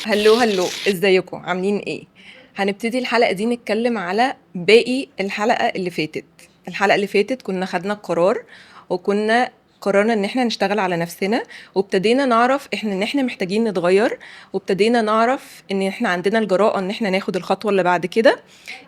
هلو ازيكم عاملين ايه؟ هنبتدي الحلقة دي نتكلم على باقي الحلقة اللي فاتت. الحلقة اللي فاتت كنا خدنا القرار وكنا قررنا ان احنا نشتغل على نفسنا، وابتدينا نعرف ان احنا محتاجين نتغير، وابتدينا نعرف ان احنا عندنا الجراءة ان احنا ناخد الخطوة اللي بعد كده.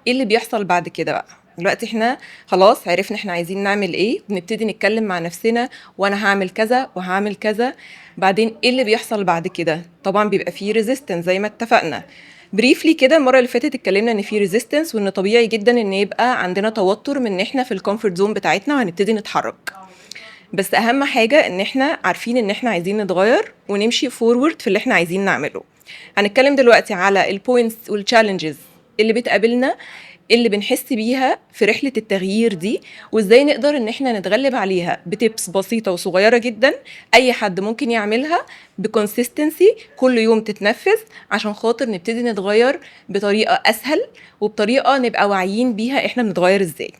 ايه اللي بيحصل بعد كده بقى؟ دلوقتي احنا خلاص عرفنا احنا عايزين نعمل ايه، بنبتدي نتكلم مع نفسنا وانا هعمل كذا وهعمل كذا. بعدين ايه اللي بيحصل بعد كده؟ طبعا بيبقى فيه ريزيستنس زي ما اتفقنا. بريفلي كده المره اللي فاتت اتكلمنا ان في ريزيستنس، وان طبيعي جدا ان يبقى عندنا توتر من ان احنا في الكومفورت زون بتاعتنا وهنبتدي نتحرك. بس اهم حاجه ان احنا عارفين ان احنا عايزين نتغير ونمشي فورورد في اللي احنا عايزين نعمله. هنتكلم دلوقتي على البوينتس والتشالنجز اللي بتقابلنا، اللي بنحس بيها في رحلة التغيير دي، وازاي نقدر ان احنا نتغلب عليها بتيبس بسيطة وصغيرة جدا اي حد ممكن يعملها بكونسيستنسي كل يوم تتنفذ، عشان خاطر نبتدي نتغير بطريقة اسهل وبطريقة نبقى واعيين بيها احنا بنتغير ازاي.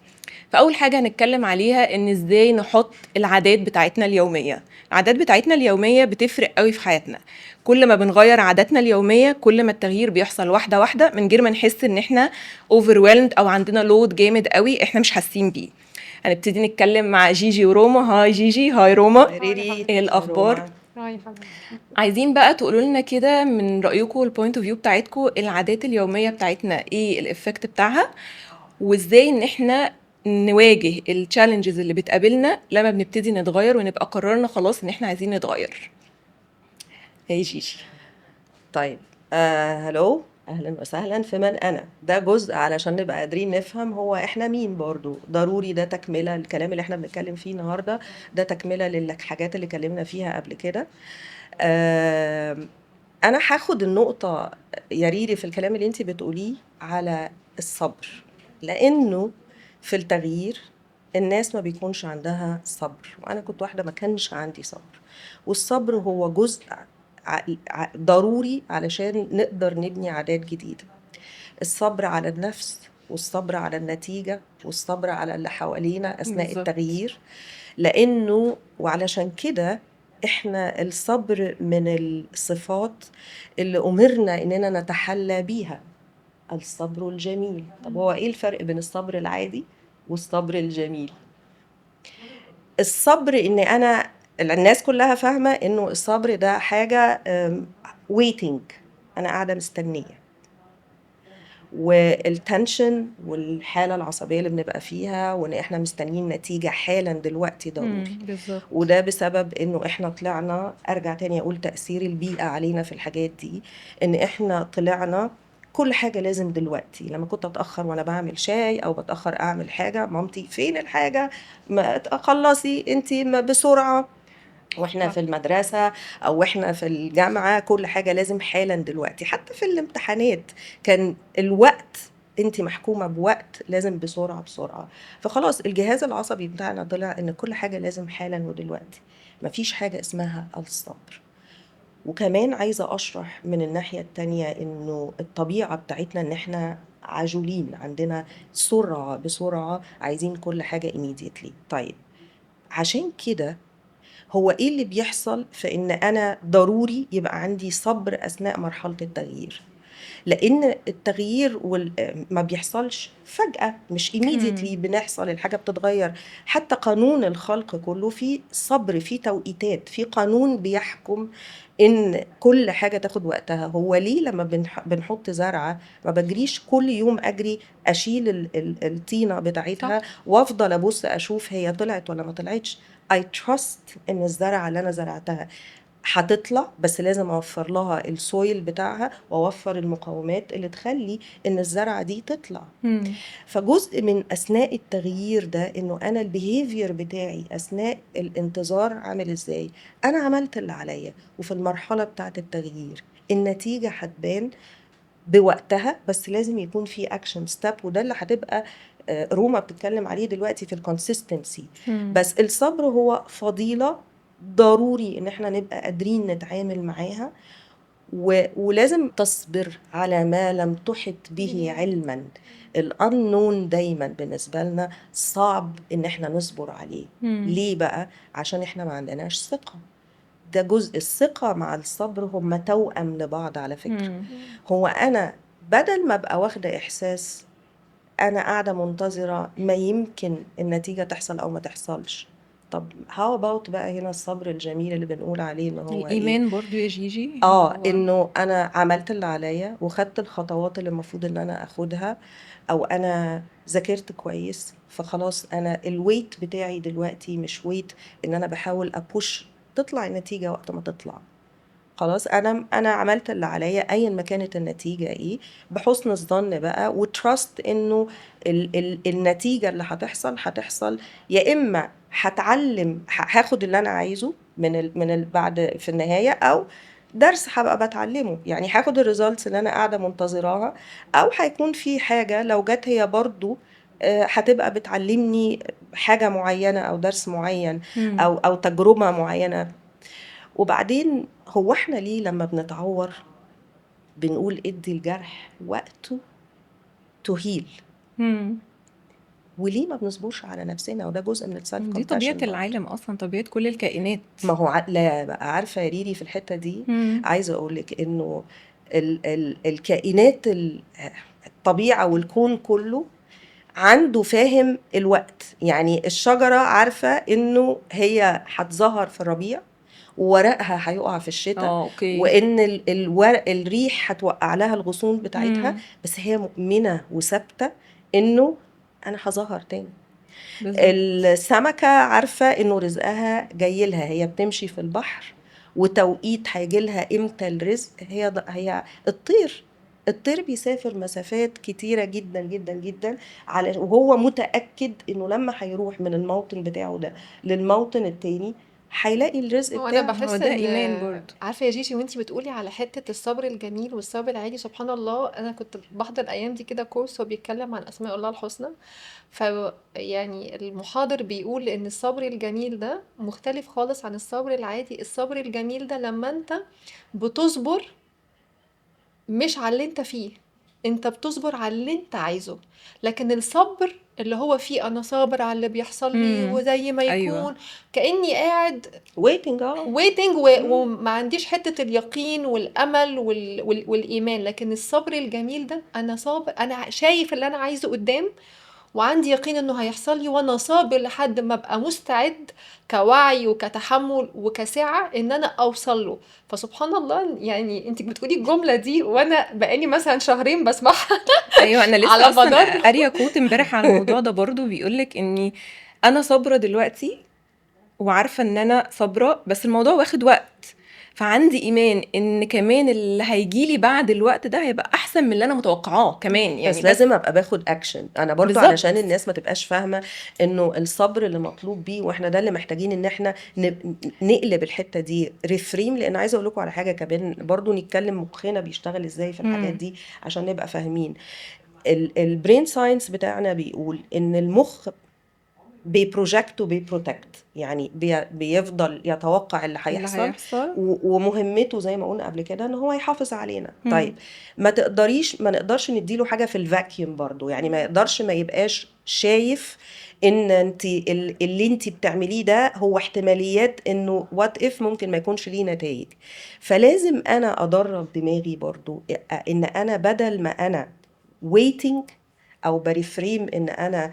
فاول حاجه هنتكلم عليها ان ازاي نحط العادات بتاعتنا اليوميه. العادات بتاعتنا اليوميه بتفرق قوي في حياتنا. كل ما بنغير عاداتنا اليوميه كل ما التغيير بيحصل واحده واحده من غير ما نحس ان احنا overwhelmed او عندنا لود جامد قوي احنا مش حاسين بيه. هنبتدي نتكلم مع جيجي وروما. هاي جيجي، هاي روما، هاي ايه ريري، حبيبتي. هاي الاخبار؟ روما. هاي حبيبتي. عايزين بقى تقولوا لنا كده من رايكم والبوينت اوف فيو بتاعتكم العادات اليوميه بتاعتنا ايه الافكت بتاعها، وازاي ان احنا نواجه التشالنجز اللي بتقابلنا لما بنبتدي نتغير ونبقى قررنا خلاص ان احنا عايزين نتغير. هي جيجي. طيب، هلو، اهلا وسهلا في من انا. ده جزء علشان نبقى قادرين نفهم هو احنا مين، برضو ضروري ده تكمله الكلام اللي احنا بنتكلم فيه النهارده، ده تكمله للحاجات اللي اتكلمنا فيها قبل كده. آه انا هاخد النقطه يا ريري في الكلام اللي انت بتقوليه على الصبر، لانه في التغيير الناس ما بيكونش عندها صبر، وانا كنت واحده ما كانش عندي صبر. والصبر هو جزء ضروري علشان نقدر نبني عادات جديده. الصبر على النفس، والصبر على النتيجه، والصبر على اللي حوالينا اثناء بالظبط. التغيير. لانه وعلشان كده احنا الصبر من الصفات اللي امرنا اننا نتحلى بيها. الصبر الجميل. طب هو ايه الفرق بين الصبر العادي والصبر الجميل؟ الصبر ان انا الناس كلها فاهمة انه الصبر ده حاجة waiting، انا قاعدة مستنية، والتنشن والحالة العصبية اللي بنبقى فيها وان احنا مستنيين نتيجة حالا دلوقتي ضروري. بالظبط. وده بسبب انه احنا طلعنا، ارجع تاني اقول تأثير البيئة علينا في الحاجات دي، ان احنا طلعنا كل حاجة لازم دلوقتي. لما كنت اتأخر وانا بعمل شاي او بتأخر اعمل حاجة، مامتي فين الحاجة، ما تخلصي انتي بسرعة. واحنا صح. في المدرسة او واحنا في الجامعة كل حاجة لازم حالا دلوقتي. حتى في الامتحانات كان الوقت، انت محكومة بوقت، لازم بسرعة بسرعة. فخلاص الجهاز العصبي بتاعنا طلع ان كل حاجة لازم حالا ودلوقتي. مفيش حاجة اسمها الصبر. وكمان عايزة اشرح من الناحية التانية انه الطبيعة بتاعتنا ان احنا عجولين، عندنا سرعة بسرعة، عايزين كل حاجة immediately. طيب، عشان كده هو ايه اللي بيحصل في ان انا ضروري يبقى عندي صبر اثناء مرحلة التغيير؟ لان التغيير ما بيحصلش فجأة، مش immediately بنحصل الحاجة بتتغير. حتى قانون الخلق كله فيه صبر، فيه توقيتات، فيه قانون بيحكم ان كل حاجة تاخد وقتها. هو ليه لما بنحط زرعة ما بجريش كل يوم اجري اشيل الطينة بتاعتها صح. وافضل ابص اشوف هي طلعت ولا ما طلعتش؟ I trust ان الزرعة اللي انا زرعتها هتطلع، بس لازم اوفر لها السويل بتاعها واوفر المقومات اللي تخلي ان الزرعه دي تطلع. فجزء من اثناء التغيير ده انه انا البيهيفير بتاعي اثناء الانتظار عامل ازاي. انا عملت اللي عليا، وفي المرحله بتاعه التغيير النتيجه هتبان بوقتها، بس لازم يكون في اكشن ستيب، وده اللي هتبقى روما بتتكلم عليه دلوقتي في الكونسيستنسي. بس الصبر هو فضيلة ضروري ان احنا نبقى قادرين نتعامل معاها، ولازم تصبر على ما لم تحط به علما. الانون دايما بالنسبة لنا صعب ان احنا نصبر عليه. ليه بقى؟ عشان احنا ما عندناش ثقة. ده جزء الثقة مع الصبر، هم توأم لبعض على فكرة. مم. هو أنا بدل ما أبقى واخدة إحساس أنا قاعدة منتظرة ما يمكن النتيجة تحصل أو ما تحصلش، طب how about بقى هنا الصبر الجميل اللي بنقول عليه إن هو إيه؟ الإيمان برضو يا جيجي هو إنه أنا عملت اللي عليا وخدت الخطوات اللي المفروض إن أنا أخدها، أو أنا ذاكرت كويس، فخلاص أنا الويت بتاعي دلوقتي مش ويت إن أنا بحاول أبوش تطلع النتيجة وقت ما تطلع. خلاص أنا عملت اللي عليا أيا ما كانت النتيجة إيه، بحسن الظن بقى وتراست إنه النتيجة اللي هتحصل يا إما هتعلم هاخد اللي أنا عايزه من بعد في النهاية، أو درس هبقى بتعلمه، يعني هاخد الريزلتس اللي أنا قاعدة منتظراها، أو هيكون في حاجة لو جت هي برضو هتبقى بتعلمني حاجة معينة أو درس معين مم. أو تجربة معينة. وبعدين هو احنا ليه لما بنتعور بنقول ادي الجرح وقته تهيل؟ مم. وليه ما بنصبرش على نفسنا؟ وده جزء من السلف دي طبيعة كومباشن برضه. العالم أصلا، طبيعة كل الكائنات. ما هو لا بقى عارفه يا ريري في الحته دي مم. عايزه اقول لك انه الكائنات الطبيعه والكون كله عنده فاهم الوقت. يعني الشجره عارفه انه هي هتظهر في الربيع وورقها هيقع في الشتاء، اوكي. وان الورق الريح هتوقع لها الغصون بتاعتها، مم. بس هي مؤمنه وثابته انه انا هظهر تاني. بالظبط. السمكه عارفه انه رزقها جاي لها، هي بتمشي في البحر وتوقيت هيجي لها امتى الرزق. هي الطير بيسافر مسافات كتيره جدا جدا جدا وهو متاكد انه لما هيروح من الموطن بتاعه ده للموطن التاني هيلاقي الرزق هو انا بتاعه. هو بحس ده ان إيمان برضو. عارفه يا جيجي، وانتي بتقولي على حته الصبر الجميل والصبر العادي، سبحان الله انا كنت بحضر الايام دي كده كورس هو بيتكلم عن اسماء الله الحسنى. ف يعني المحاضر بيقول ان الصبر الجميل ده مختلف خالص عن الصبر العادي. الصبر الجميل ده لما انت بتصبر مش على اللي انت فيه، انت بتصبر على اللي انت عايزه. لكن الصبر اللي هو فيه انا صابر على اللي بيحصل لي مم. وزي ما أيوة. يكون، كأني قاعد waiting waiting وما عنديش حتة اليقين والأمل والإيمان. لكن الصبر الجميل ده أنا صابر، أنا شايف اللي أنا عايزه قدام وعندي يقين انه هيحصل لي، وانا صابر لحد ما ابقى مستعد كوعي وكتحمل وكسعة ان انا اوصل له. فسبحان الله، يعني انت بتقولي الجملة دي وانا بقالي مثلا شهرين بسمعها ايوه انا لسه على اصلا مدار قاريه كوت امبارح على الموضوع ده برضو، بيقولك اني انا صابره دلوقتي وعارفه ان انا صابره، بس الموضوع واخد وقت، فعندي ايمان ان كمان اللي هيجيلي بعد الوقت ده هيبقى احسن من اللي انا متوقعاه كمان. يعني بس لازم ابقى باخد اكشن انا برضو بالظبط. علشان الناس ما تبقاش فاهمه انه الصبر اللي مطلوب بيه، واحنا ده اللي محتاجين ان احنا نقلب الحته دي ريفريم. لان عايزه اقول لكم على حاجه كمان برضو نتكلم مخنا بيشتغل ازاي في الحاجات دي عشان نبقى فاهمين. البرين ساينس بتاعنا بيقول ان المخ بيبروجكت وبيبروتكت، يعني بيفضل يتوقع اللي اللي هيحصل هيحصل. ومهمته زي ما قلنا قبل كده ان هو يحافظ علينا. طيب ما نقدرش نديله حاجه في الفاكيوم برضو، يعني ما يبقاش شايف ان انت اللي انت بتعمليه ده هو احتماليات انه وات اف ممكن ما يكونش ليه نتائج. فلازم انا ادرب دماغي برضو ان انا بدل ما انا waiting او بريفريم ان انا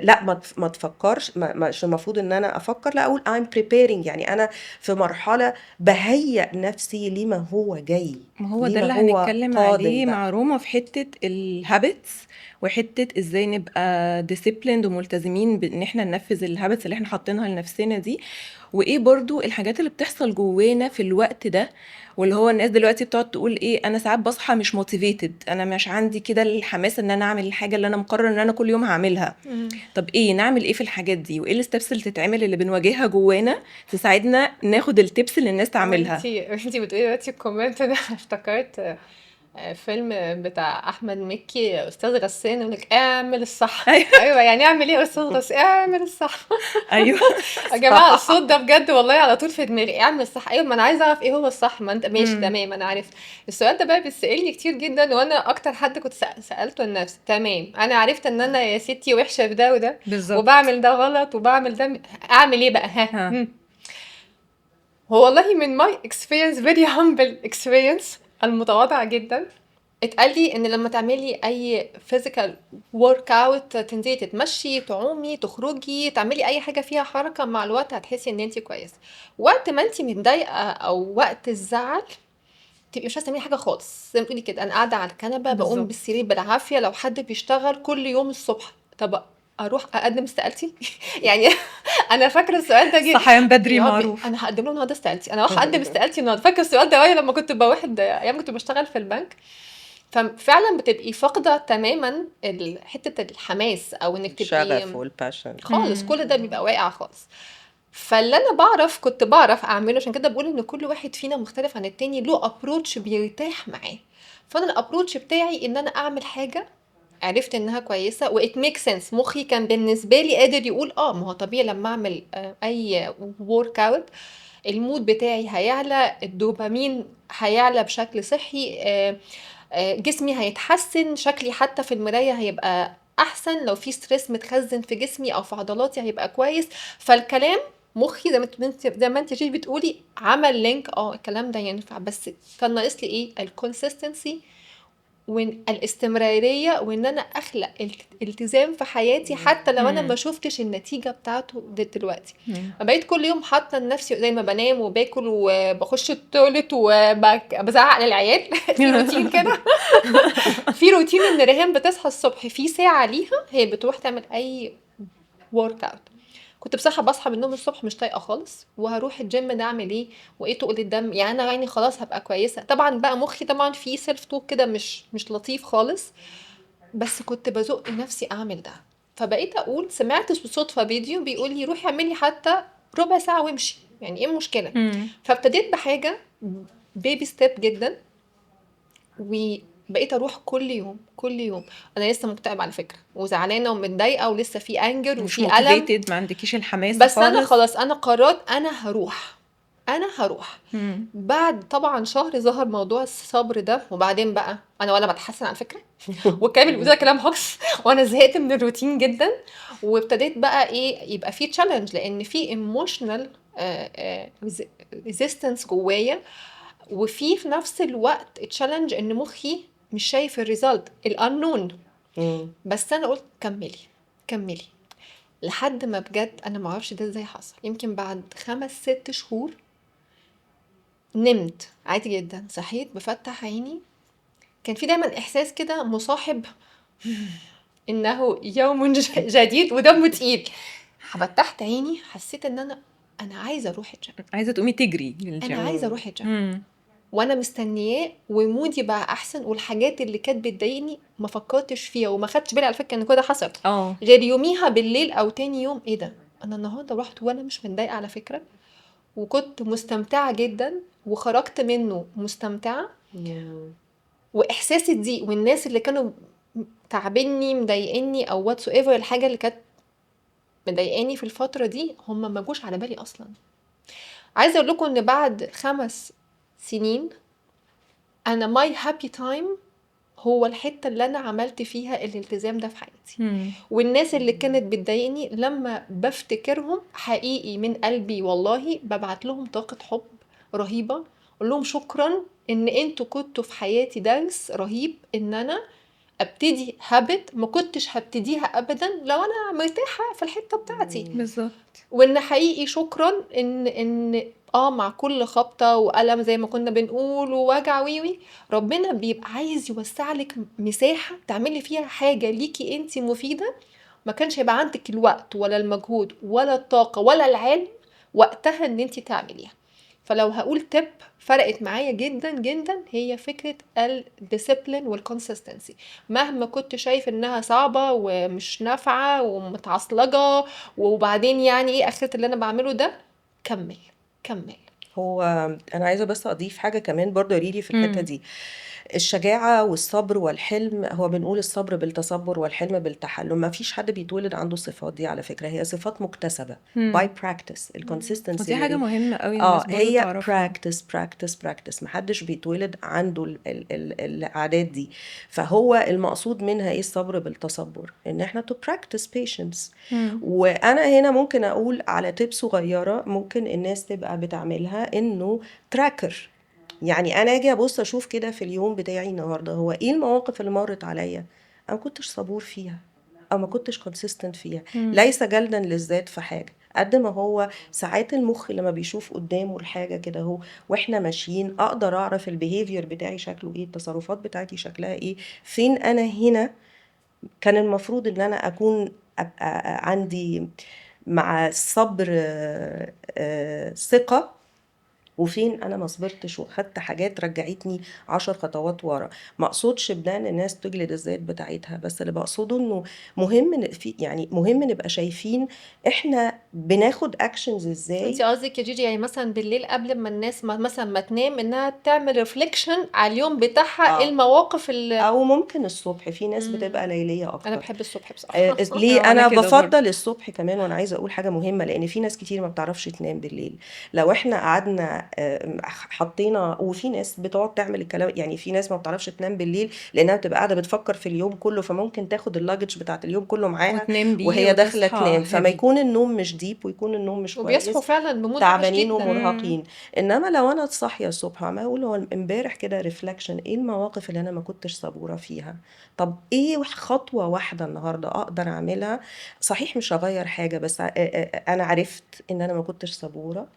لا ما تفكرش، مش المفروض ان انا افكر، لا اقول I'm preparing، يعني انا في مرحله بهيئ نفسي لما هو جاي، ما هو ده لما اللي هو هنتكلم قادم عليه بقى. مع روما في حتة الهابتس، وحتة ازاي نبقى disciplined وملتزمين بان احنا ننفذ الهابتس اللي احنا حاطينها لنفسنا دي، وايه برضو الحاجات اللي بتحصل جوانا في الوقت ده. واللي هو الناس دلوقتي بتقعد تقول ايه، انا ساعات بصحى مش موتيفيتد، انا مش عندي كده الحماس ان انا اعمل الحاجة اللي انا مقرر ان انا كل يوم هعملها. طب ايه نعمل ايه في الحاجات دي، وايه الستبس اللي تتعمل اللي بنواجهها جوانا تساعدنا ناخد التبس اللي الناس تعملها. وانتي بتقولي دلوقتي الكومنت ده افتكرت فيلم بتاع احمد مكي استاذ غسان يقول لك اعمل الصح. ايوه. ايوه يعني اعمل ايه يا استاذ غسان؟ اعمل الصح. ايوه. يا جماعه الصوت ده بجد والله على طول في دماغي، اعمل الصح. ايوه ما انا عايزه اعرف ايه هو الصح. ما انت ماشي تمام انا عرفت. السؤال ده بقى بيسالني كتير جدا، وانا اكتر حد كنت سالته لنفسي. تمام انا عرفت ان انا يا ستي وحشه في ده وده بالظبط. وبعمل ده غلط وبعمل ده، اعمل ايه بقى؟ ها ها. هو والله من my experience very humble experience المتواضعة جدا، اتقال لي ان لما تعملي اي physical workout، تنزلي تتمشي، تعومي، تخرجي، تعملي اي حاجة فيها حركة، مع الوقت هتحسي ان انت كويسة. وقت ما انت متضايقة او وقت الزعل تبقي مش عايزه تعملي حاجه خالص، زي ما تقولي كده انا قاعده على الكنبه بقوم بالظبط. بالسرير بالعافيه. لو حد بيشتغل كل يوم الصبح، طب اروح اقدم استقالتي؟ يعني انا فاكره السؤال ده الصحيان بدري يا ربي معروف. انا هقدم له النهارده استقالتي، انا هروح اقدم استقالتي النهارده. فاكره السؤال ده لما كنت بواحد ايام كنت بشتغل في البنك. ففعلا بتبقي فاقده تماما حته الحماس، او انك الشغف تبقي والباشن. خالص كل ده بيبقى واقع خالص. فاللي انا كنت بعرف اعمله، عشان كده بقول ان كل واحد فينا مختلف عن التاني، له ابروتش بيرتاح معاه. فانا الابروتش بتاعي ان انا اعمل حاجه عرفت انها كويسه وات ميك سنس. مخي كان بالنسبه لي قادر يقول ما هو طبيعي لما اعمل اي ورك اوت المود بتاعي هيعلى، الدوبامين هيعلى بشكل صحي، جسمي هيتحسن، شكلي حتى في المرايه هيبقى احسن، لو في ستريس متخزن في جسمي او في عضلاتي هيبقى كويس. فالكلام مخي زي ما انت جيتي بتقولي عمل لينك، الكلام ده ينفع. بس كان ناقص لي ايه؟ الكونسيستنسي والاستمرارية، وان انا اخلق التزام في حياتي حتى لو انا ما شفتش النتيجة بتاعته دلوقتي. بقيت كل يوم حاطة لنفسي زي ما بنام وباكل وبخش التويلت وبزعق للعيال في روتين كده. في روتين ان ريهام بتصحى الصبح في ساعة ليها هي بتروح تعمل اي ورك اوت. كنت بصراحه بصحى من النوم الصبح مش طايقه خالص، وهروح الجيم ده اعمل ايه وايه تقل الدم، يعني انا يعني خلاص هبقى كويسه. طبعا بقى مخي طبعا في سيلف توك كده مش لطيف خالص، بس كنت بزق نفسي اعمل ده. فبقيت اقول سمعت بالصدفه فيديو بيقول لي روحي اعملي حتى ربع ساعه وامشي، يعني ايه المشكله؟ فابتديت بحاجه بيبي ستيب جدا، وبقيت اروح كل يوم كل يوم. انا لسه مكتئبه على فكره وزعلانه ومتضايقه ولسه في انجر مش وفي الم، موتيفيتد، ما عندكيش الحماس بس انا خالص. خلاص انا قررت انا هروح. بعد طبعا شهر ظهر موضوع الصبر ده، وبعدين بقى انا ولا بتحسن على فكره والكلام اللي بيقول ده كلام هوكس وانا زهقت من الروتين جدا. وابتديت بقى ايه يبقى في تشالنج، لان في ايموشنال ريزيستنس جوايا، وفي نفس الوقت تشالنج ان مخي مش شايف الريزلت الانون. بس انا قلت كملي لحد ما بجد انا ما اعرفش ده ازاي حصل. يمكن بعد 5-6 شهور نمت عادي جدا، صحيت بفتح عيني، كان في دايما احساس كده مصاحب انه يوم جديد ودمه تقيل. فتحت عيني حسيت ان انا عايزه اروح الجيم، عايزه تقومي تجري انا للجيم. عايزه اروح الجيم وانا مستنياه، ومودي بقى احسن، والحاجات اللي كانت بتضايقني ما فكرتش فيها وما خدتش بالي على فكره ان كده حصل غير يوميها بالليل او تاني يوم. ايه ده، انا النهارده رحت وانا مش متضايقه على فكره، وكنت مستمتعه جدا وخرجت منه مستمتعه. واحساس الضيق والناس اللي كانوا تعبني مضايقني او واتس ايفر الحاجه اللي كانت مضايقاني في الفتره دي هم ما جوش على بالي اصلا. عايزه اقول لكم ان بعد 5 سنين انا ماي هابي تايم هو الحته اللي انا عملت فيها الالتزام ده في حياتي. والناس اللي كانت بتضايقني لما بفتكرهم حقيقي من قلبي والله ببعت لهم طاقه حب رهيبه، اقول لهم شكرا ان انتوا كنتوا في حياتي درس رهيب، ان انا ابتدي هابت ما كنتش هبتديها ابدا لو انا مرتاحه في الحته بتاعتي. بالظبط. وان حقيقي شكرا ان مع كل خبطه والم زي ما كنا بنقول ووجع ويوي، ربنا بيبقى عايز يوسع لك مساحه تعملي فيها حاجه ليكي انت مفيده. ما كانش هيبقى عندك الوقت ولا المجهود ولا الطاقه ولا العلم وقتها ان انت تعمليها. فلو هقول تip فرقت معايا جدا جدا هي فكرة الديسيبلين والكونسيستنسي. مهما كنت شايف انها صعبة ومش نافعة ومتعصلجة وبعدين يعني ايه اخرة اللي انا بعمله ده، كمل. هو انا عايزه بس اضيف حاجه كمان برضو يا ريري في الحته دي. الشجاعة والصبر والحلم، هو بنقول الصبر بالتصبر والحلم بالتحلم. ما فيش حد بيتولد عنده الصفات دي على فكرة، هي صفات مكتسبة by practice. الكونسيستنسي ودي حاجة اللي مهمة قوي الناس برضو هي تعرفها. practice. محدش بيتولد عنده العادات دي. فهو المقصود منها ايه؟ الصبر بالتصبر، ان احنا to practice patience. وانا هنا ممكن اقول على تيب صغيرة ممكن الناس تبقى بتعملها، انه تراكر. يعني انا اجي ابص اشوف كده في اليوم بتاعي النهارده هو ايه المواقف اللي مرت عليا انا ما كنتش صبور فيها او ما كنتش consistent فيها. ليس جلدا للذات في حاجه، قد ما هو ساعات المخ لما بيشوف قدامه الحاجه كده اهو واحنا ماشيين، اقدر اعرف البيهيفير بتاعي شكله ايه، التصرفات بتاعتي شكلها ايه، فين انا هنا كان المفروض ان انا اكون ابقى عندي مع الصبر ثقه، وفين انا ما صبرتش وخدت حاجات رجعتني 10 خطوات ورا. ما اقصدش بده ان الناس تجلد الذات بتاعتها، بس اللي بقصده انه مهم في يعني مهم نبقى شايفين احنا بناخد اكشنز انت ازاي. قصدك يا جيجي يعني مثلا بالليل قبل ما الناس مثلا ما تنام انها تعمل ريفليكشن على اليوم بتاعها، ايه اه المواقف اللي او ممكن الصبح، في ناس بتبقى ليليه انا اكتر. بحب الصبح بصراحة. ليه انا انا كده برضو. بفضل الصبح كمان؟ وانا عايزه اقول حاجه مهمه، لان في ناس كتير ما بتعرفش تنام بالليل. لو احنا قعدنا حطينا، وفي ناس بتقعد تعمل الكلام، يعني في ناس ما بتعرفش تنام بالليل لانها بتبقى قاعده بتفكر في اليوم كله، فممكن تاخد اللاجج بتاعت اليوم كله معاها وتنام بيه وهي داخله وتصحى تنام، فما heavy. يكون النوم مش ديب ويكون النوم مش وبيصحوا كويس، فعلا بمود وحش تعبانين جدا. ومرهقين. انما لو انا صاحيه الصبح عمال اقول هو امبارح كده ريفلكشن، ايه المواقف اللي انا ما كنتش صبوره فيها؟ طب ايه خطوه واحده النهارده اقدر اعملها؟ صحيح مش هغير حاجه، بس انا عرفت ان انا ما كنتش صبوره،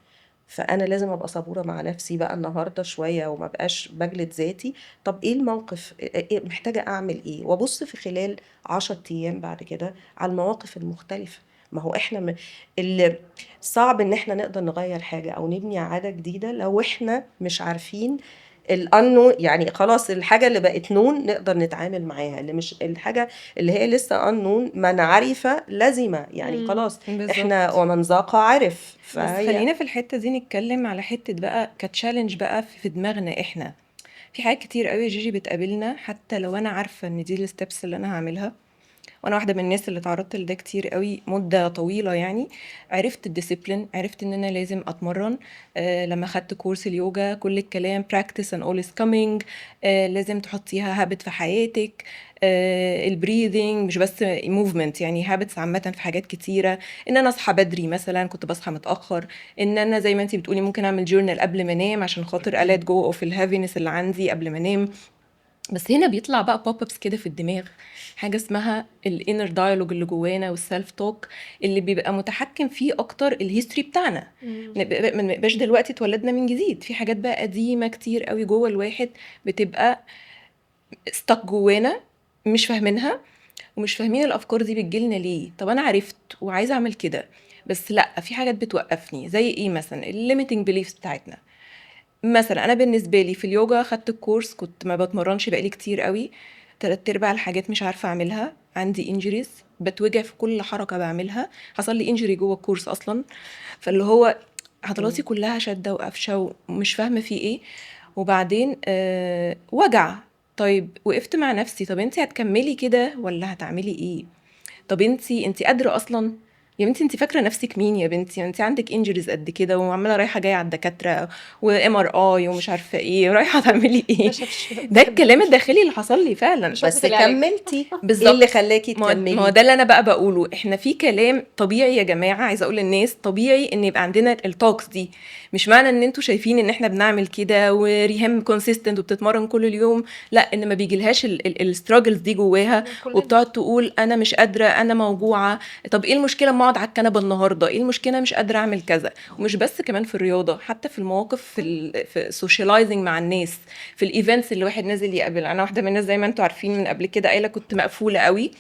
فانا لازم ابقى صبوره مع نفسي بقى النهارده شويه وما بقاش بجلد ذاتي. طب ايه الموقف، محتاجه اعمل ايه؟ وابص في خلال 10 ايام بعد كده على المواقف المختلفه. ما هو احنا اللي صعب ان احنا نقدر نغير حاجه او نبني عاده جديده لو احنا مش عارفين الانو، يعني خلاص الحاجه اللي بقت نون نقدر نتعامل معاها، اللي مش الحاجه اللي هي لسه انون ما نعرفه لازمه، يعني خلاص احنا بالظبط. ومن ذاق عرف. بس فهي خلينا في الحتة دي نتكلم على حتة بقى كتشالنج بقى في دماغنا احنا. في حاجات كتير قوي يا جيجي بتقابلنا حتى لو انا عارفة ان دي الستبس اللي انا هعملها، وانا واحده من الناس اللي تعرضت لده كتير قوي مده طويله يعني. عرفت الديسيبلين، عرفت ان انا لازم اتمرن. لما خدت كورس اليوجا كل الكلام practice and all is coming. لازم تحطيها هابت في حياتك. البريذنج مش بس موفمنت، يعني هابتس عامه في حاجات كتيره. ان انا اصحى بدري، مثلا كنت بصحى متاخر. ان انا زي ما انتي بتقولي ممكن اعمل جورنال قبل ما انام عشان خاطر الات جو اوف الهافينس اللي عندي قبل ما انام. بس هنا بيطلع بقى بوب ابس كده في الدماغ، حاجه اسمها الانر دايلوج اللي جوانا والسيلف توك، اللي بيبقى متحكم فيه اكتر الهيستوري بتاعنا. ما نبقاش دلوقتي اتولدنا من جديد، في حاجات بقى قديمه كتير قوي جوه الواحد بتبقى ستك جوانا، مش فاهمينها ومش فاهمين الافكار دي بتجيلنا ليه. طب انا عرفت وعايزه اعمل كده، بس لا، في حاجات بتوقفني. زي ايه؟ مثلا الليميتنج بيليفز بتاعتنا. مثلا انا بالنسبه لي في اليوجا خدت الكورس، كنت ما بتمرنش بقالي كتير قوي، 3/4 الحاجات مش عارفه اعملها، عندي انجريز، بتوجع في كل حركه بعملها. حصل لي انجري جوه الكورس اصلا، فاللي هو عضلاتي كلها شاده وقفشه ومش فاهمه في ايه. وبعدين وجع. طيب وقفت مع نفسي، طب انتي هتكملي كده ولا هتعملي ايه؟ طب انتي قادره اصلا؟ يا بنتي انتي فاكره نفسك مين يا بنتي؟ انتي عندك انجريز قد كده وعماله رايحه جايه على الدكاتره وام ار اي ومش عارفه ايه، رايحه تعملي ما ايه؟ شافش ده الكلام الداخلي اللي حصل لي فعلا. شفت بس العلاج. كملتي، ايه اللي بالظبط. خلاكي ما هو تكملي؟ ده اللي انا بقى بقوله، احنا في كلام طبيعي يا جماعه، عايزه اقول للناس طبيعي ان يبقى عندنا التوكس دي. مش معنى ان انتوا شايفين ان احنا بنعمل كده وريهام كونسيستنت وبتتمرن كل اليوم، لا، ان ما بيجيلهاش الستراجلز دي جواها كلنا. وبتقعد تقول انا مش قادره، انا موجوعه. طب ايه المشكله اما اقعد على الكنبه النهارده؟ ايه المشكله مش قادره اعمل كذا؟ ومش بس كمان في الرياضه، حتى في المواقف في السوشيالايزنج مع الناس، في الايفنتس اللي واحد نازل يقابل. انا واحده من الناس زي ما انتوا عارفين من قبل كده قايله كنت مقفوله قوي،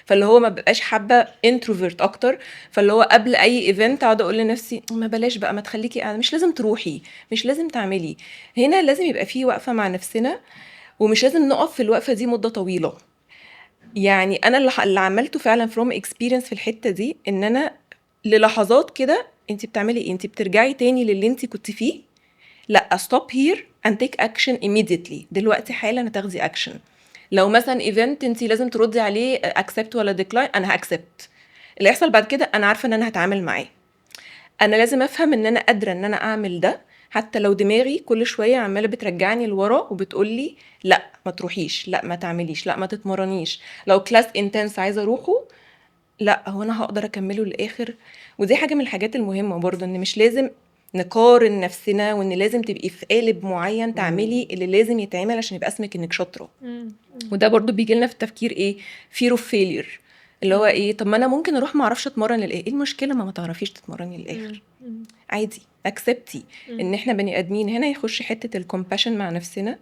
فاللي هو ما بقاش حابه انتروفيرت اكتر. فاللي هو قبل اي ايفنت اقعد اقول لنفسي ما بلاش بقى، ما تخليكي قاعده، مش لازم تروحي، مش لازم تعملي. هنا لازم يبقى في وقفه مع نفسنا، ومش لازم نقف في الوقفه دي مده طويله. يعني انا اللي عملته فعلا فروم اكسبيرينس في الحته دي، ان انا للحظات كده انت بتعملي ايه؟ انت بترجعي تاني للي انت كنت فيه. لا، ستوب هير and take action immediately. دلوقتي حالا هتاخدي action. لو مثلا ايفنت انت لازم تردي عليه accept ولا decline، انا هاكسبت. اللي يحصل بعد كده انا عارفه ان انا هتعامل معاه. انا لازم افهم ان انا قادره ان انا اعمل ده، حتى لو دماغي كل شويه عماله بترجعني لورا وبتقول لي لا ما تروحيش، لا ما تعمليش، لا ما تتمرنيش. لو كلاس انتنس عايزه اروحه، لا هو انا هقدر اكمله للاخر. ودي حاجه من الحاجات المهمه برضه، ان مش لازم نقارن نفسنا وان لازم تبقي في قالب معين تعملي اللي لازم يتعمل عشان يبقى اسمك انك شاطره. وده برضو بيجي لنا في التفكير ايه، fear of failure، اللي هو ايه، طب ما انا ممكن اروح ما اعرفش اتمرن للايه، ايه المشكله ما تعرفيش تتمرني للاخر، عادي، اكسبتي ان احنا بني ادمين. هنا يخش حته الكومباشن مع نفسنا،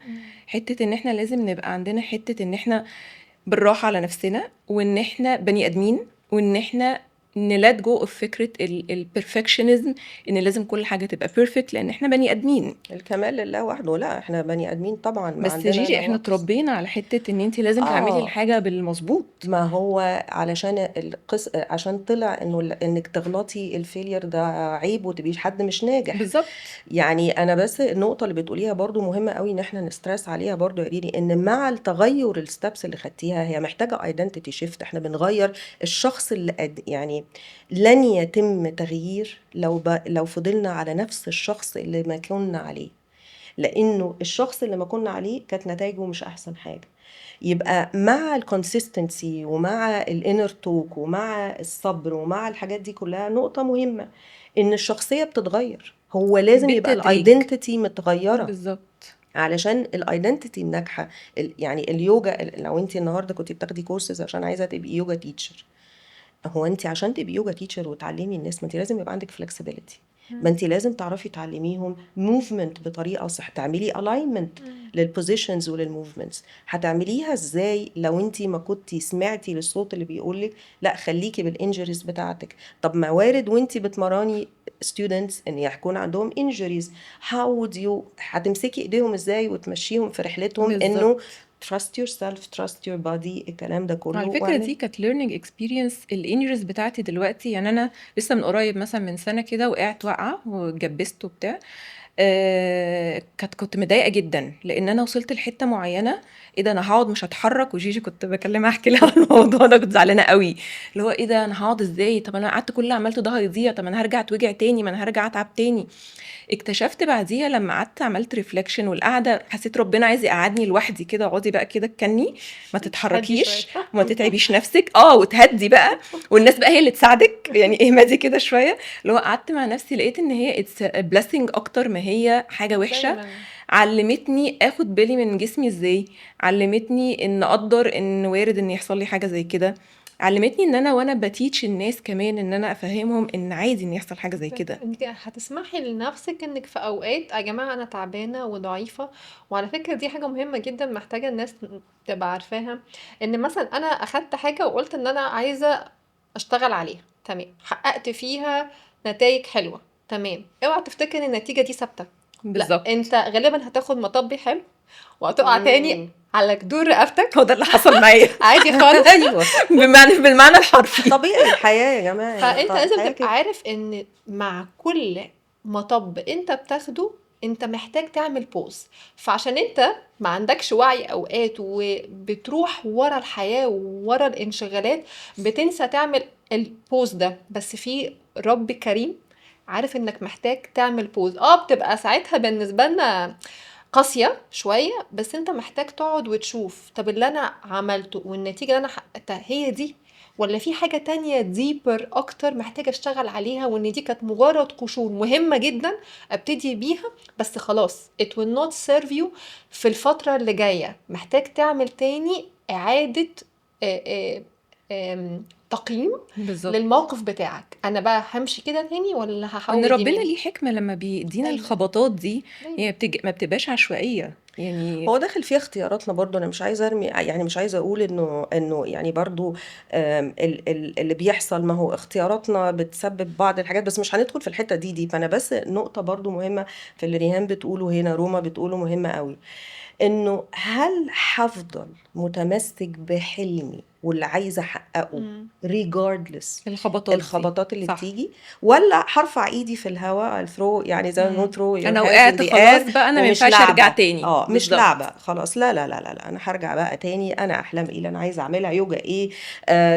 حته ان احنا لازم نبقى عندنا حته ان احنا بالراحه على نفسنا، وان احنا بني ادمين، وان احنا نلات جو اوف فكره البرفكشنزم، ان لازم كل حاجه تبقى بيرفكت لان احنا بني ادمين. الكمال لله وحده، لا احنا بني ادمين طبعا ما بس عندنا جيجي احنا نواقص. اتربينا على حته ان انت لازم تعملي الحاجه بالمظبوط. ما هو علشان عشان طلع انك تغلطي الفيلير ده عيب وتبقيش حد مش ناجح. بالظبط. يعني انا بس النقطه اللي بتقوليها برضو مهمه قوي ان احنا نسترس عليها برضو يا ريري، ان مع التغير الستبس اللي خدتيها هي محتاجه ايدنتيتي شيفت. احنا بنغير الشخص اللي يعني لن يتم تغيير لو فضلنا على نفس الشخص اللي ما كنا عليه، لانه الشخص اللي ما كنا عليه كانت نتائجه مش احسن حاجه. يبقى مع الكونسيستنسي ومع الانر توك ومع الصبر ومع الحاجات دي كلها، نقطه مهمه ان الشخصيه بتتغير. هو لازم يبقى بالتدريج. الايدنتيتي متغيره بالظبط. علشان الايدنتيتي الناجحه. يعني اليوجا، لو انت النهارده كنت بتاخدي كورسز عشان عايزه تبقي يوجا تيتشر، هو انت عشان تبقي يوجا تيتشر وتعلمي الناس، ما انت لازم يبقى عندك فلكسبيليتي، ما انت لازم تعرفي تعلميهم موفمنت بطريقه صح، تعملي الاينمنت للبوزيشنز وللموفمنتس. هتعمليها ازاي لو انت ما كنتي سمعتي للصوت اللي بيقولك لا خليكي بالانجريز بتاعتك؟ طب ما وارد وانت بتمرني students ان يكون عندهم injuries، how would you هتمسكي ايديهم ازاي وتمشيهم في رحلتهم انه بالظبط. trust yourself trust your body، الكلام ده كله. على فكرة دي كانت learning experience. الانجريز بتاعتي دلوقتي، يعني انا لسه من قريب مثلا من سنة كده وقعت وقعة واتجبست وبتاع، كنت مضايقة جدا لان انا وصلت لحتة معينة، ايه ده انا هقعد مش هتحرك. وجيجي كنت بكلمها احكي لها عن الموضوع ده، كنت زعلانة قوي، اللي هو ايه ده انا هقعد ازاي، طب انا قعدت كل اللي عملته ده هيضيع، طب انا هرجع اتوجع تاني، ما انا هرجع اتعب تاني. اكتشفت بعديها لما قعدت عملت ريفلكشن والقعده، حسيت ربنا عايز يقعدني لوحدي كده، اقعدي بقى كده تكني، ما تتحركيش وما تتعبيش نفسك، وتهدي بقى، والناس بقى هي اللي تساعدك، يعني اهمدي كده شويه. لو قعدت مع نفسي لقيت ان هي اتس بليسنج اكتر ما هي حاجه وحشه. علمتني اخد بالي من جسمي ازاي، علمتني ان اقدر ان وارد ان يحصل لي حاجه زي كده، علمتني ان انا وانا بتيتش الناس كمان ان انا افهمهم ان عادي ان يحصل حاجه زي كده. انت هتسمحي لنفسك انك في اوقات يا جماعه انا تعبانه وضعيفه. وعلى فكره دي حاجه مهمه جدا محتاجه الناس تبقى عارفاها، ان مثلا انا اخدت حاجه وقلت ان انا عايزه اشتغل عليها، تمام، حققت فيها نتائج حلوه، تمام، اوعى تفتكر ان النتيجه دي ثابته. لا، بالظبط. انت غالبا هتاخد مطب حلو وهتقع تاني على جدور رقبتك هو ده اللي حصل معايا عادي خالص. ايوه بالمعنى الحرفي. طبيعي الحياه يا جماعه، فانت لازم الحياه تبقى كده. عارف ان مع كل مطب انت بتاخده انت محتاج تعمل بوز. فعشان انت ما عندكش وعي اوقات وبتروح ورا الحياة وورا الانشغالات بتنسى تعمل البوز ده، بس في رب كريم عارف انك محتاج تعمل بوز. بتبقى ساعتها بالنسبة لنا قاسية شوية، بس انت محتاج تقعد وتشوف طب اللي انا عملته والنتيجة اللي انا حققتها هي دي، ولا في حاجة تانية ديبر اكتر محتاجة اشتغل عليها، وان دي كانت مجرد قشور مهمة جدا ابتدي بيها بس خلاص it will not serve you في الفترة اللي جاية. محتاج تعمل تاني اعادة تقييم بالظبط. للموقف بتاعك. انا بقى همشي كده تاني ولا وان هحول ربنا يمين؟ ليه حكمه لما بيدينا دايما الخبطات دي، دايما هي ما بتبقاش عشوائيه يعني. هو داخل فيها اختياراتنا برضو. انا مش عايزه ارمي، يعني مش عايزه اقول انه يعني برضو اللي بيحصل ما هو اختياراتنا بتسبب بعض الحاجات، بس مش هندخل في الحته دي. فانا بس نقطه برضو مهمه في اللي ريهام بتقوله هنا، روما بتقوله مهمه قوي، انه هل هفضل متمسك بحلمي واللي عايزه احققه regardless الخبطات دي الخبطات اللي صح. بتيجي، ولا هرفع ايدي في الهواء الثرو، يعني زي ما مم. بنقول throw your انا hands in وقعت the خلاص air، بقى، انا ما ومش ينفعش ارجع لعبة. تاني. مش بالظبط. لعبة خلاص، لا لا لا لا لا، انا هرجع بقى تاني، انا احلام ايه اللي انا عايزة اعملها، يوجا ايه،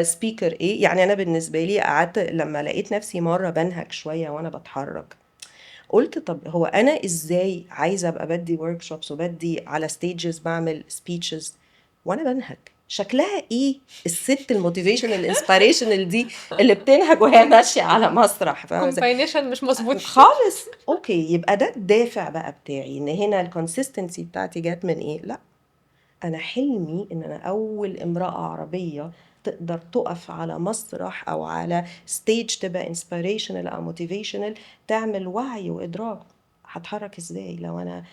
سبيكر ايه. يعني انا بالنسبة لي قعدت لما لقيت نفسي مرة بنهج شوية وانا بتحرك، قلت طب هو انا ازاي عايزه ابقى بدي ورك شوبس وبدي على ستيجز بعمل سبيتشز وانا بنهج؟ شكلها ايه الست الموتيفيشن الانسبيريشنال دي اللي بتنهج وهي ماشيه على مسرح؟ فاهمه ازاي؟ كومباينيشن مش مظبوط خالص. اوكي، يبقى ده الدافع بقى بتاعي، ان هنا الكونسيستنسي بتاعتي جت من ايه؟ لا، انا حلمي ان انا اول امرأة عربية تقدر تقف على مسرح او على ستيج تبقى inspirational او motivational، تعمل وعي وادراك هتحرك ازاي لو انا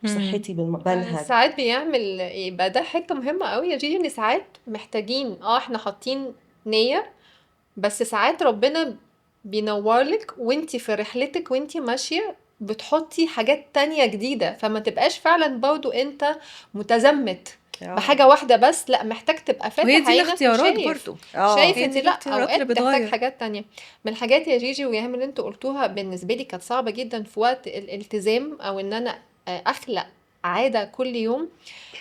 صحتي بنهج. ساعات بيعمل يبقى ده حته مهمه قوي يا جيجي، ان ساعات محتاجين احنا حاطين نيه، بس ساعات ربنا بينورلك وانتي في رحلتك وانتي ماشيه بتحطي حاجات تانية جديدة، فما تبقاش فعلا برضو انت متزمت بحاجة واحدة بس، لا محتاج تبقى وهي فاتح دي عينك الاختيارات وشايف برضو. شايف هي ان دي لا الاختيارات اللي اوقات تحتاج بتغير. حاجات تانية. من الحاجات يا جيجي وياهم اللي انتوا قلتوها بالنسبة لي كانت صعبة جدا في وقت الالتزام، او ان انا اخلق عادة كل يوم،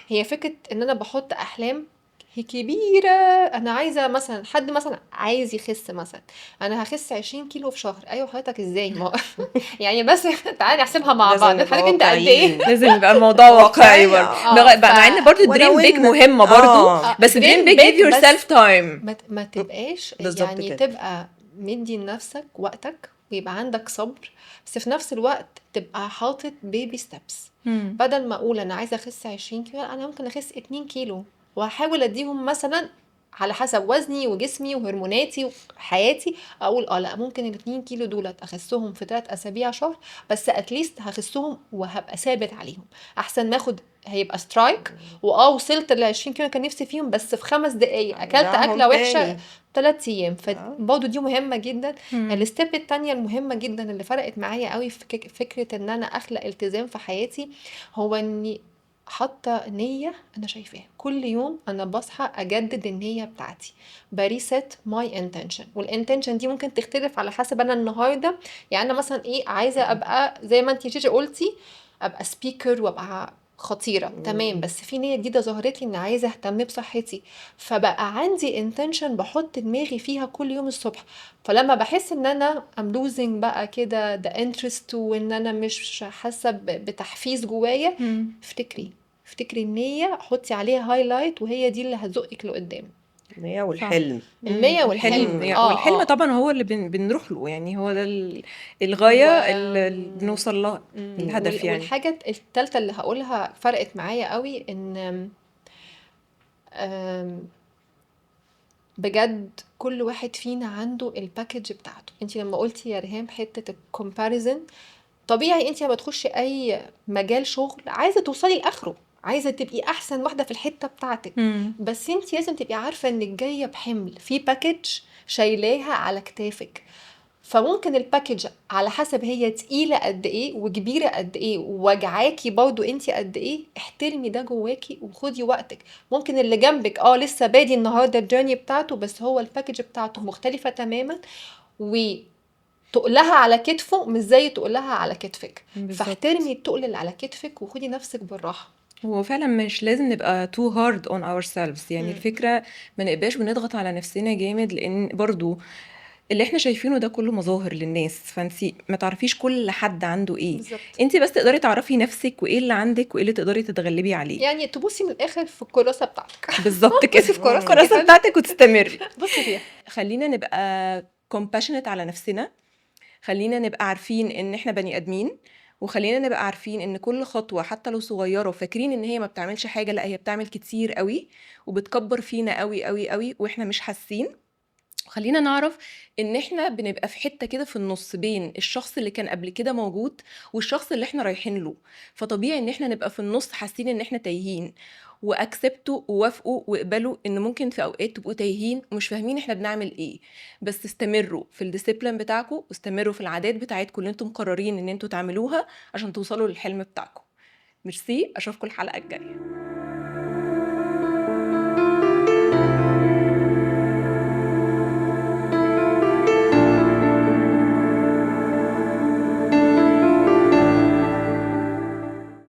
هي فكرة ان انا بحط احلام هي كبيرة. انا عايزة مثلا، حد مثلا عايز يخس مثلا، انا هخس 20 كيلو في شهر. ايوه حضرتك ازاي؟ ما يعني بس تعالي نحسبها مع لازم بعض، نبقى حضرتك انت قد ايه؟ واقعيين. لازم يبقى الموضوع واقعي برضه. اه مع ان برضه ولا دريم بيج وين. مهمة برضه، بس دريم دريم بيج give بيج، yourself بس time. ما تبقاش بالظبط يعني، كده. تبقى مدي لنفسك وقتك ويبقى عندك صبر، بس في نفس الوقت تبقى حاطط بيبي ستيبس. بدل ما اقول انا عايزه اخس 20 كيلو، انا ممكن اخس 2 كيلو وهحاول اديهم مثلا على حسب وزني وجسمي وهرموناتي وحياتي، اقول لا ممكن ال 2 كيلو دولت اخسهم في 3 اسابيع شهر، بس اتليست هخسهم وهبقى ثابت عليهم، احسن ما اخد هيبقى سترايك وصلت ل 20 كيلو كان نفسي فيهم، بس في 5 دقايق اكلت أرجعهم اكله وحشه تاني. 3 ايام. فبرضه دي مهمه جدا. مم. الستيب التانية المهمه جدا اللي فرقت معايا قوي في فكره ان انا اخلق التزام في حياتي، هو اني حاطه نيه انا شايفاها كل يوم. انا بصحى اجدد النيه بتاعتي، بريست ماي انتنشن، والانتنشن دي ممكن تختلف على حسب انا النهارده، يعني انا مثلا ايه عايزه ابقى زي ما انتي جيجي قلتي، ابقى سبيكر وابقى خطيره تمام، بس في نيه جديده ظهرت لي ان عايزه اهتم بصحتي، فبقى عندي انتنشن بحط دماغي فيها كل يوم الصبح. فلما بحس ان انا I'm losing بقى كده the interest، وان انا مش حاسه بتحفيز جوايا، مم. افتكري النية، حطي عليها هايلايت، وهي دي اللي هتزقك لقدام. النية صح. والحلم. النية الحلم والحلم والحلم طبعا هو اللي بنروح له، يعني هو ده الغاية اللي بنوصل لها، الهدف يعني. والحاجة التالتة اللي هقولها فرقت معايا قوي، ان آم، بجد كل واحد فينا عنده الباكج بتاعته. انتي لما قلتي يا ريهام حتة الكومباريزن، طبيعي انتي لما تخشي اي مجال شغل عايزة توصلي لاخره، عايزة تبقي احسن واحدة في الحتة بتاعتك، بس انتي لازم تبقي عارفة انك جاية بحمل في باكج شايلاها على كتافك. فممكن الباكج على حسب هي تقيلة قد ايه وكبيرة قد ايه ووجعاكي برضو انتي قد ايه، احترمي ده جواكي وخدي وقتك. ممكن اللي جنبك لسه بادي النهارده الجيرني بتاعته، بس هو الباكج بتاعته مختلفة تماما، وتقلها على كتفه مش زي تقلها على كتفك. بالظبط. فاحترمي التقل اللي على كتفك وخدي نفسك بالراحة. هو فعلا مش لازم نبقى too hard on ourselves، يعني الفكرة ما نبقاش بنضغط على نفسنا جامد، لان برضو اللي احنا شايفينه ده كله مظاهر للناس، فانتي ما تعرفيش كل حد عنده ايه. بالظبط. انتي بس تقدري تعرفي نفسك وايه اللي عندك وايه اللي تقدري تتغلبي عليه. يعني تبصي من الاخر في الكراسة بتاعتك. بالظبط كده. بصي في كراسة الكراسة كده، بتاعتك وتستمري. بصي فيها. خلينا نبقى compassionate على نفسنا، خلينا نبقى عارفين ان احنا بني ادمين، وخلينا نبقى عارفين ان كل خطوة حتى لو صغيرة وفاكرين ان هي ما بتعملش حاجة، لا هي بتعمل كتير قوي وبتكبر فينا قوي قوي قوي واحنا مش حاسين. خلينا نعرف ان احنا بنبقى في حتة كده في النص بين الشخص اللي كان قبل كده موجود والشخص اللي احنا رايحين له، فطبيعي ان احنا نبقى في النص حاسين ان احنا تايهين، واكسبتوا ووافقوا واقبلوا ان ممكن في اوقات تبقوا تايهين ومش فاهمين احنا بنعمل ايه، بس استمروا في الديسيبلين بتاعكم واستمروا في العادات بتاعتكم اللي انتم مقررين ان انتوا تعملوها عشان توصلوا للحلم بتاعكم. ميرسي، اشوفكم الحلقة الجاية.